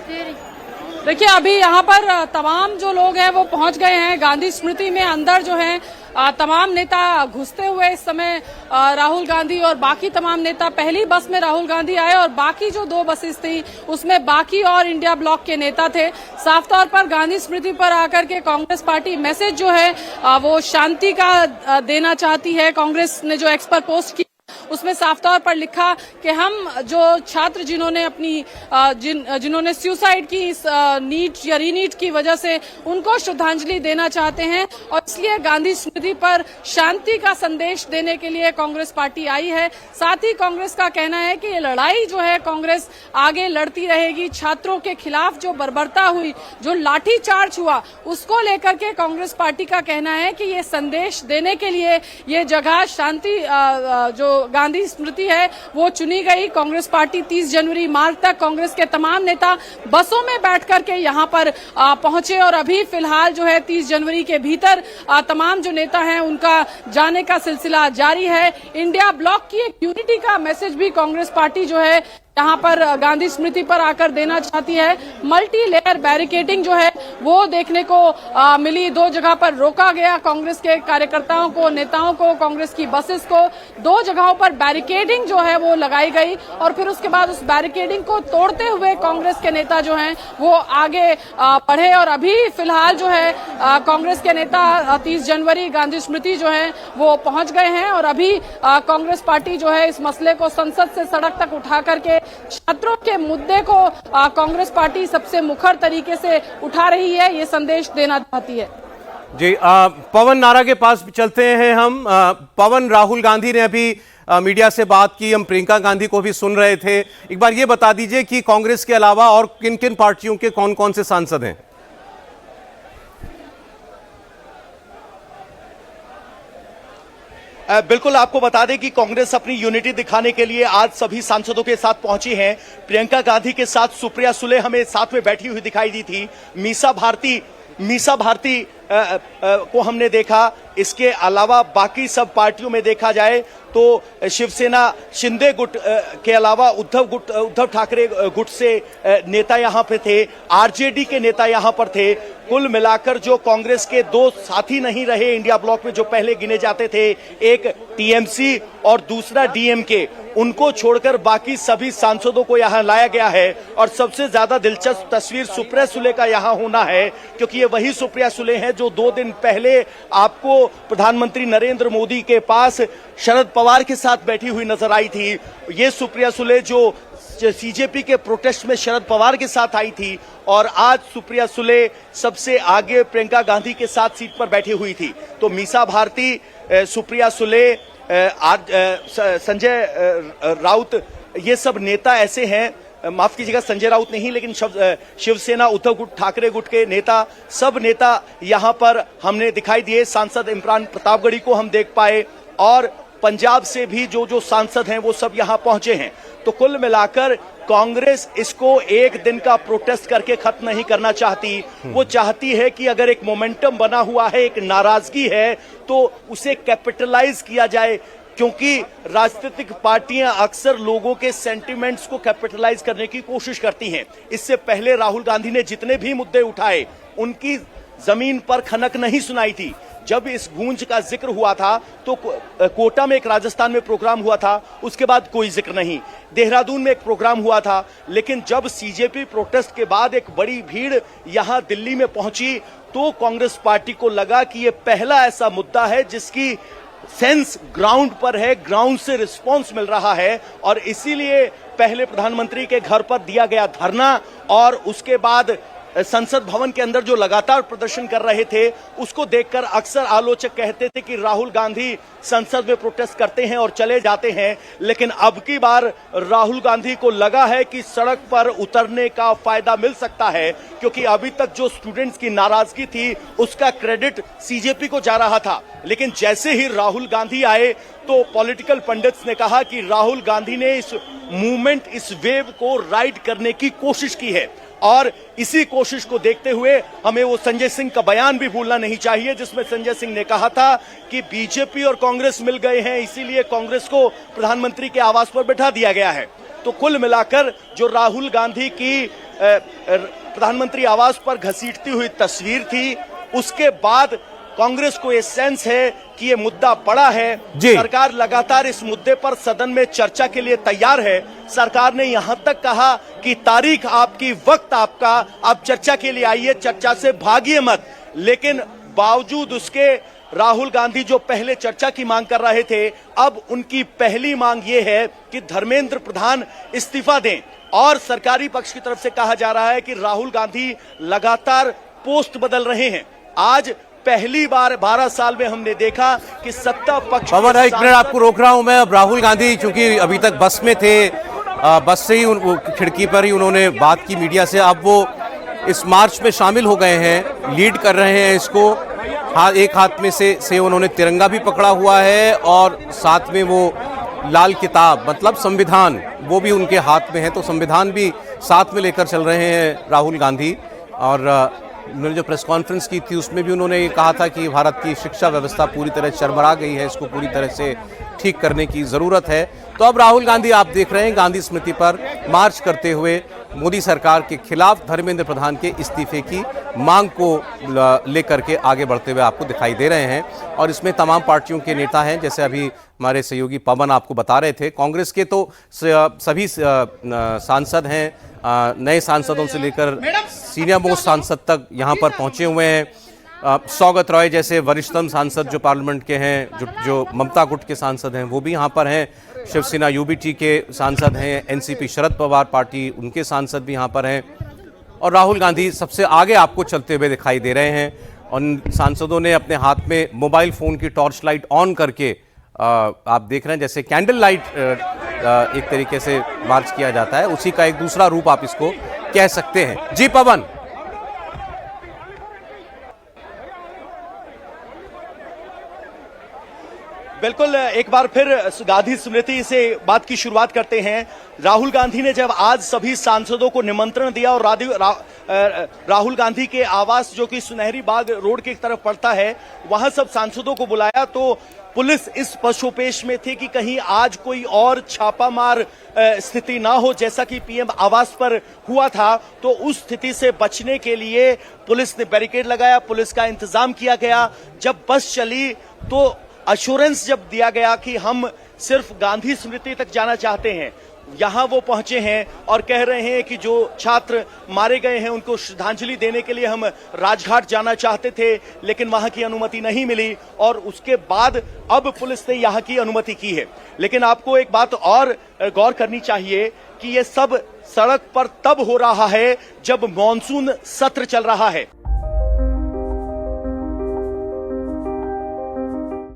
देखिए, अभी यहाँ पर तमाम जो लोग हैं वो पहुंच गए हैं गांधी स्मृति में। अंदर जो है तमाम नेता घुसते हुए इस समय राहुल गांधी और बाकी तमाम नेता, पहली बस में राहुल गांधी आए और बाकी जो 2 बसेस थी उसमें बाकी और इंडिया ब्लॉक के नेता थे। साफ तौर पर गांधी स्मृति पर आकर के कांग्रेस पार्टी मैसेज जो है वो शांति का देना चाहती है। कांग्रेस ने जो एक्स पर पोस्ट की उसमें साफ तौर पर लिखा कि हम जो छात्र जिन्होंने अपनी जिन्होंने सुसाइड की इस नीट या रीनीट की वजह से, उनको श्रद्धांजलि देना चाहते हैं और इसलिए गांधी स्मृति पर शांति का संदेश देने के लिए कांग्रेस पार्टी आई है। साथ ही कांग्रेस का कहना है कि ये लड़ाई जो है कांग्रेस आगे लड़ती रहेगी। छात्रों के खिलाफ जो बर्बरता हुई, जो लाठीचार्ज हुआ, उसको लेकर के कांग्रेस पार्टी का कहना है कि ये संदेश देने के लिए ये जगह शांति जो गांधी स्मृति है वो चुनी गई। कांग्रेस पार्टी 30 जनवरी मार्च तक कांग्रेस के तमाम नेता बसों में बैठ करके यहां पर पहुंचे और अभी फिलहाल जो है 30 जनवरी के भीतर तमाम जो नेता हैं उनका जाने का सिलसिला जारी है। इंडिया ब्लॉक की एक यूनिटी का मैसेज भी कांग्रेस पार्टी जो है यहाँ पर गांधी स्मृति पर आकर देना चाहती है। मल्टी लेयर बैरिकेडिंग जो है वो देखने को मिली। 2 जगह पर रोका गया कांग्रेस के कार्यकर्ताओं को, नेताओं को, कांग्रेस की बसेस को। 2 जगहों पर बैरिकेडिंग जो है वो लगाई गई और फिर उसके बाद उस बैरिकेडिंग को तोड़ते हुए कांग्रेस के नेता जो हैं वो आगे बढ़े और अभी फिलहाल जो है कांग्रेस के नेता 30 जनवरी गांधी स्मृति जो है वो पहुंच गए हैं और अभी कांग्रेस पार्टी जो है इस मसले को संसद से सड़क तक उठा करके छात्रों के मुद्दे को कांग्रेस पार्टी सबसे मुखर तरीके से उठा रही है, ये संदेश देना चाहती है। जी, पवन नारा के पास चलते हैं हम। पवन, राहुल गांधी ने अभी मीडिया से बात की, हम प्रियंका गांधी को भी सुन रहे थे। एक बार ये बता दीजिए कि कांग्रेस के अलावा और किन किन पार्टियों के कौन कौन से सांसद हैं? बिल्कुल, आपको बता दें कि कांग्रेस अपनी यूनिटी दिखाने के लिए आज सभी सांसदों के साथ पहुंची है। प्रियंका गांधी के साथ सुप्रिया सुले हमें साथ में बैठी हुई दिखाई दी थी। मीसा भारती को हमने देखा। इसके अलावा बाकी सब पार्टियों में देखा जाए तो शिवसेना शिंदे गुट के अलावा उद्धव ठाकरे गुट से नेता यहां पे थे, आरजेडी के नेता यहां पर थे। कुल मिलाकर जो कांग्रेस के 2 साथी नहीं रहे इंडिया ब्लॉक में जो पहले गिने जाते थे, एक टीएमसी और दूसरा डीएमके, उनको छोड़कर बाकी सभी सांसदों को यहां लाया गया है। और सबसे ज्यादा दिलचस्प तस्वीर सुप्रिया सुले का यहां होना है, क्योंकि ये वही सुप्रिया सुले हैं जो 2 दिन पहले आपको प्रधानमंत्री नरेंद्र मोदी के पास शरद पवार के साथ बैठी हुई नजर आई थी। ये सुप्रिया सुले जो सीजेपी के प्रोटेस्ट में शरद पवार के साथ आई थी और आज सुप्रिया सुले सबसे आगे प्रियंका गांधी के साथ सीट पर बैठी हुई थी। तो मीसा भारती, सुप्रिया सुले, संजय राउत, ये सब नेता ऐसे हैं, माफ कीजिएगा संजय राउत नहीं, लेकिन शिवसेना उद्धव ठाकरे गुट के नेता, सब नेता यहां पर हमने दिखाई दिए। सांसद इमरान प्रतापगढ़ी को हम देख पाए और पंजाब से भी जो सांसद हैं वो सब यहां पहुंचे हैं। तो कुल मिलाकर कांग्रेस इसको एक दिन का प्रोटेस्ट करके खत्म नहीं करना चाहती। वो चाहती है कि अगर एक मोमेंटम बना हुआ है, एक नाराजगी है, तो उसे कैपिटलाइज किया जाए, क्योंकि राजनीतिक पार्टियां अक्सर लोगों के सेंटिमेंट्स को कैपिटलाइज करने की कोशिश करती हैं। इससे पहले राहुल गांधी ने जितने भी मुद्दे उठाए उनकी जमीन पर खनक नहीं सुनाई थी। जब इस गूंज का जिक्र हुआ था तो कोटा में एक राजस्थान में प्रोग्राम हुआ था, उसके बाद कोई जिक्र नहीं। देहरादून में एक प्रोग्राम हुआ था, लेकिन जब सीजेपी प्रोटेस्ट के बाद एक बड़ी भीड़ यहां दिल्ली में पहुंची तो कांग्रेस पार्टी को लगा कि यह पहला ऐसा मुद्दा है जिसकी सेंस ग्राउंड पर है, ग्राउंड से रिस्पांस मिल रहा है। और इसीलिए पहले प्रधानमंत्री के घर पर दिया गया धरना और उसके बाद संसद भवन के अंदर जो लगातार प्रदर्शन कर रहे थे, उसको देखकर अक्सर आलोचक कहते थे कि राहुल गांधी संसद में प्रोटेस्ट करते हैं और चले जाते हैं। लेकिन अब की बार राहुल गांधी को लगा है कि सड़क पर उतरने का फायदा मिल सकता है, क्योंकि अभी तक जो स्टूडेंट्स की नाराजगी थी उसका क्रेडिट सीजेपी को जा रहा था। लेकिन जैसे ही राहुल गांधी आए तो पॉलिटिकल पंडित्स ने कहा कि राहुल गांधी ने इस मूवमेंट, इस वेव को राइड करने की कोशिश की है। और इसी कोशिश को देखते हुए हमें वो संजय सिंह का बयान भी भूलना नहीं चाहिए, जिसमें संजय सिंह ने कहा था कि बीजेपी और कांग्रेस मिल गए हैं, इसीलिए कांग्रेस को प्रधानमंत्री के आवास पर बैठा दिया गया है। तो कुल मिलाकर जो राहुल गांधी की प्रधानमंत्री आवास पर घसीटती हुई तस्वीर थी, उसके बाद कांग्रेस को ये सेंस है कि ये मुद्दा बड़ा है। सरकार लगातार इस मुद्दे पर सदन में चर्चा के लिए तैयार है। सरकार ने यहां तक कहा कि तारीख आपकी, वक्त आपका, आप चर्चा के लिए आइए, चर्चा से भागिए मत। लेकिन बावजूद उसके राहुल गांधी जो पहले चर्चा की मांग कर रहे थे, अब उनकी पहली मांग ये है कि धर्मेंद्र प्रधान इस्तीफा दें। और सरकारी पक्ष की तरफ से कहा जा रहा है कि राहुल गांधी लगातार पोस्ट बदल रहे हैं। आज पहली बार 12 साल में हमने देखा कि सत्ता पक्ष। पवन, एक मिनट आपको रोक रहा हूं मैं। अब राहुल गांधी चूंकि अभी तक बस में थे, बस से ही खिड़की पर ही उन्होंने बात की मीडिया से, अब वो इस मार्च में शामिल हो गए हैं, लीड कर रहे हैं इसको। हाँ, एक हाथ में से उन्होंने तिरंगा भी पकड़ा हुआ है और साथ में वो लाल किताब, मतलब संविधान, वो भी उनके हाथ में है। तो संविधान भी साथ में लेकर चल रहे हैं राहुल गांधी। और उन्होंने जो प्रेस कॉन्फ्रेंस की थी उसमें भी उन्होंने ये कहा था कि भारत की शिक्षा व्यवस्था पूरी तरह चरमरा गई है, इसको पूरी तरह से ठीक करने की ज़रूरत है। तो अब राहुल गांधी आप देख रहे हैं गांधी स्मृति पर मार्च करते हुए मोदी सरकार के खिलाफ धर्मेंद्र प्रधान के इस्तीफे की मांग को लेकर के आगे बढ़ते हुए आपको दिखाई दे रहे हैं। और इसमें तमाम पार्टियों के नेता हैं, जैसे अभी हमारे सहयोगी पवन आपको बता रहे थे। कांग्रेस के तो सभी सांसद हैं, नए सांसदों से लेकर सीनियर मोस्ट सांसद तक यहाँ पर पहुंचे हुए हैं। सौगत रॉय जैसे वरिष्ठतम सांसद जो पार्लियामेंट के हैं, जो ममता गुट के सांसद हैं, वो भी यहाँ पर हैं। शिवसेना यूबीटी के सांसद हैं, एनसीपी शरद पवार पार्टी, उनके सांसद भी यहाँ पर हैं। और राहुल गांधी सबसे आगे आपको चलते हुए दिखाई दे रहे हैं। उन सांसदों ने अपने हाथ में मोबाइल फ़ोन की टॉर्च लाइट ऑन करके, आप देख रहे हैं जैसे कैंडल लाइट एक तरीके से मार्च किया जाता है, उसी का एक दूसरा रूप आप इसको कह सकते हैं। जी पवन। बिल्कुल, एक बार फिर गांधी स्मृति से बात की शुरुआत करते हैं। राहुल गांधी ने जब आज सभी सांसदों को निमंत्रण दिया और राहुल गांधी के आवास जो कि सुनहरी बाग रोड की तरफ पड़ता है, वहां सब सांसदों को बुलाया, तो पुलिस इस पशोपेश में थी कि कहीं आज कोई और छापामार स्थिति ना हो, जैसा कि पीएम आवास पर हुआ था। तो उस स्थिति से बचने के लिए पुलिस ने बैरिकेड लगाया, पुलिस का इंतजाम किया गया। जब बस चली तो अश्योरेंस जब दिया गया कि हम सिर्फ गांधी स्मृति तक जाना चाहते हैं, यहां वो पहुंचे हैं और कह रहे हैं कि जो छात्र मारे गए हैं उनको श्रद्धांजलि देने के लिए हम राजघाट जाना चाहते थे, लेकिन वहां की अनुमति नहीं मिली और उसके बाद अब पुलिस ने यहां की अनुमति की है। लेकिन आपको एक बात और गौर करनी चाहिए कि ये सब सड़क पर तब हो रहा है जब मॉनसून सत्र चल रहा है।